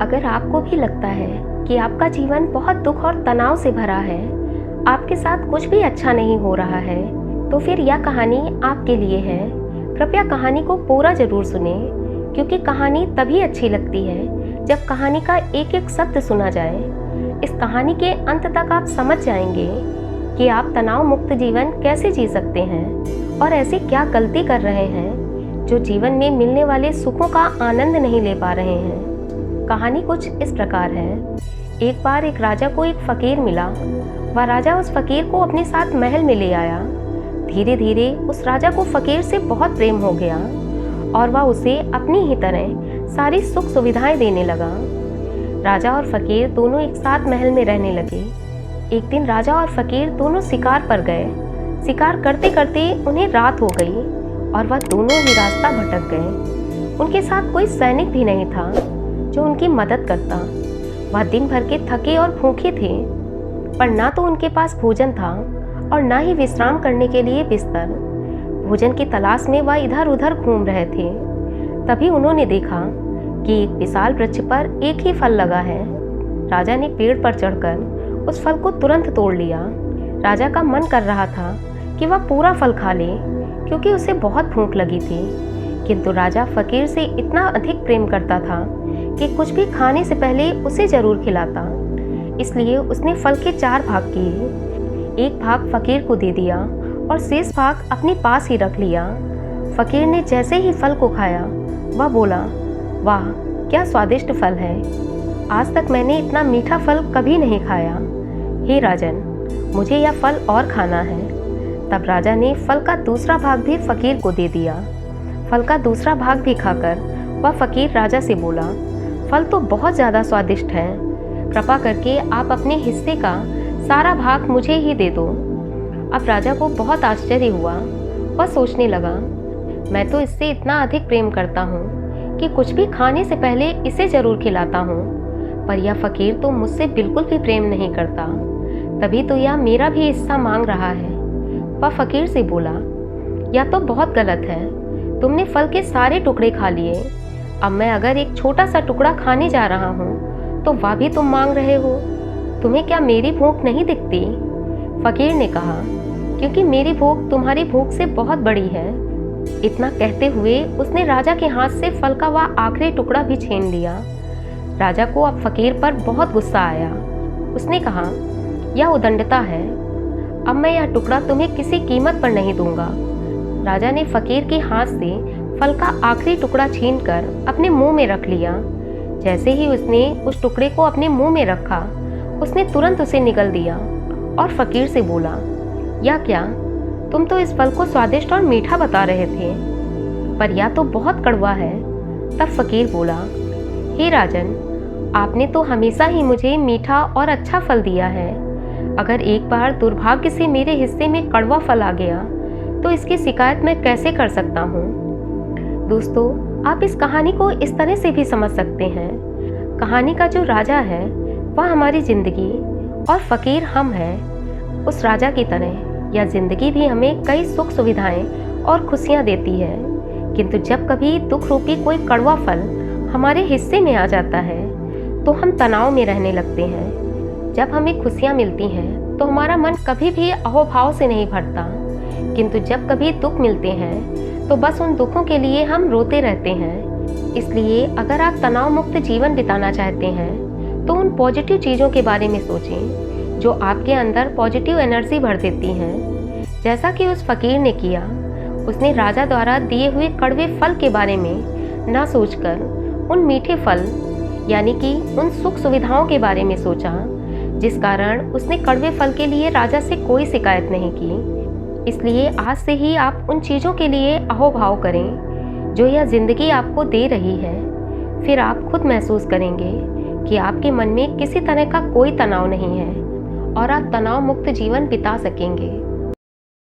अगर आपको भी लगता है कि आपका जीवन बहुत दुख और तनाव से भरा है, आपके साथ कुछ भी अच्छा नहीं हो रहा है, तो फिर यह कहानी आपके लिए है। कृपया कहानी को पूरा ज़रूर सुने, क्योंकि कहानी तभी अच्छी लगती है जब कहानी का एक एक शब्द सुना जाए। इस कहानी के अंत तक आप समझ जाएंगे कि आप तनाव मुक्त जीवन कैसे जी सकते हैं और ऐसी क्या गलती कर रहे हैं जो जीवन में मिलने वाले सुखों का आनंद नहीं ले पा रहे हैं। कहानी कुछ इस प्रकार है। एक बार एक राजा को एक फ़कीर मिला। वह राजा उस फ़कीर को अपने साथ महल में ले आया। धीरे धीरे उस राजा को फ़कीर से बहुत प्रेम हो गया और वह उसे अपनी ही तरह सारी सुख सुविधाएं देने लगा। राजा और फ़कीर दोनों एक साथ महल में रहने लगे। एक दिन राजा और फ़कीर दोनों शिकार पर गए। शिकार करते करते उन्हें रात हो गई और वह दोनों ही रास्ता भटक गए। उनके साथ कोई सैनिक भी नहीं था जो उनकी मदद करता। वह दिन भर के थके और भूखे थे, पर ना तो उनके पास भोजन था और ना ही विश्राम करने के लिए बिस्तर। भोजन की तलाश में वह इधर उधर घूम रहे थे। तभी उन्होंने देखा कि एक विशाल वृक्ष पर एक ही फल लगा है। राजा ने पेड़ पर चढ़कर उस फल को तुरंत तोड़ लिया। राजा का मन कर रहा था कि वह पूरा फल खा ले, क्योंकि उसे बहुत भूख लगी थी। किंतु राजा फ़कीर से इतना अधिक प्रेम करता था कि कुछ भी खाने से पहले उसे जरूर खिलाता। इसलिए उसने फल के 4 भाग किए। एक भाग फ़कीर को दे दिया और शेष भाग अपने पास ही रख लिया। फ़कीर ने जैसे ही फल को खाया, वह बोला, वाह क्या स्वादिष्ट फल है। आज तक मैंने इतना मीठा फल कभी नहीं खाया। हे राजन, मुझे यह फल और खाना है। तब राजा ने फल का दूसरा भाग भी फ़कीर को दे दिया। फल का दूसरा भाग भी खाकर वह फ़कीर राजा से बोला, फल तो बहुत ज़्यादा स्वादिष्ट है। कृपा करके आप अपने हिस्से का सारा भाग मुझे ही दे दो। अब राजा को बहुत आश्चर्य हुआ। वह सोचने लगा, मैं तो इससे इतना अधिक प्रेम करता हूँ कि कुछ भी खाने से पहले इसे ज़रूर खिलाता हूँ, पर यह फ़कीर तो मुझसे बिल्कुल भी प्रेम नहीं करता। तभी तो यह मेरा भी हिस्सा मांग रहा है। वह फ़कीर से बोला, यह तो बहुत गलत है। तुमने फल के सारे टुकड़े खा लिए। अब मैं अगर एक छोटा सा टुकड़ा खाने जा रहा हूँ तो वह भी तुम मांग रहे हो। तुम्हें क्या मेरी भूख नहीं दिखती? फ़कीर ने कहा, क्योंकि मेरी भूख तुम्हारी भूख से बहुत बड़ी है। इतना कहते हुए उसने राजा के हाथ से फल का वह आखिरी टुकड़ा भी छीन लिया। राजा को अब फ़कीर पर बहुत गुस्सा आया। उसने कहा, यह उदंडता है। अब मैं यह टुकड़ा तुम्हें किसी कीमत पर नहीं दूंगा। राजा ने फ़कीर के हाथ से फल का आखिरी टुकड़ा छीनकर अपने मुंह में रख लिया। जैसे ही उसने उस टुकड़े को अपने मुंह में रखा, उसने तुरंत उसे निगल दिया और फ़कीर से बोला, यह क्या? तुम तो इस फल को स्वादिष्ट और मीठा बता रहे थे, पर यह तो बहुत कड़वा है। तब फ़कीर बोला, हे राजन, आपने तो हमेशा ही मुझे मीठा और अच्छा फल दिया है। अगर एक बार दुर्भाग्य से मेरे हिस्से में कड़वा फल आ गया तो इसकी शिकायत मैं कैसे कर सकता हूँ। दोस्तों, आप इस कहानी को इस तरह से भी समझ सकते हैं। कहानी का जो राजा है वह हमारी ज़िंदगी और फ़कीर हम हैं। उस राजा की तरह यह ज़िंदगी भी हमें कई सुख सुविधाएं और खुशियां देती है। किंतु जब कभी दुख रूपी कोई कड़वा फल हमारे हिस्से में आ जाता है तो हम तनाव में रहने लगते हैं। जब हमें खुशियां मिलती हैं तो हमारा मन कभी भी अहोभाव से नहीं भरता, किंतु जब कभी दुख मिलते हैं तो बस उन दुखों के लिए हम रोते रहते हैं। इसलिए अगर आप तनाव मुक्त जीवन बिताना चाहते हैं तो उन पॉजिटिव चीज़ों के बारे में सोचें जो आपके अंदर पॉजिटिव एनर्जी भर देती हैं। जैसा कि उस फ़कीर ने किया, उसने राजा द्वारा दिए हुए कड़वे फल के बारे में ना सोचकर उन मीठे फल यानी कि उन सुख सुविधाओं के बारे में सोचा, जिस कारण उसने कड़वे फल के लिए राजा से कोई शिकायत नहीं की। इसलिए आज से ही आप उन चीज़ों के लिए अहोभाव करें जो यह ज़िंदगी आपको दे रही है। फिर आप खुद महसूस करेंगे कि आपके मन में किसी तरह का कोई तनाव नहीं है और आप तनाव मुक्त जीवन बिता सकेंगे।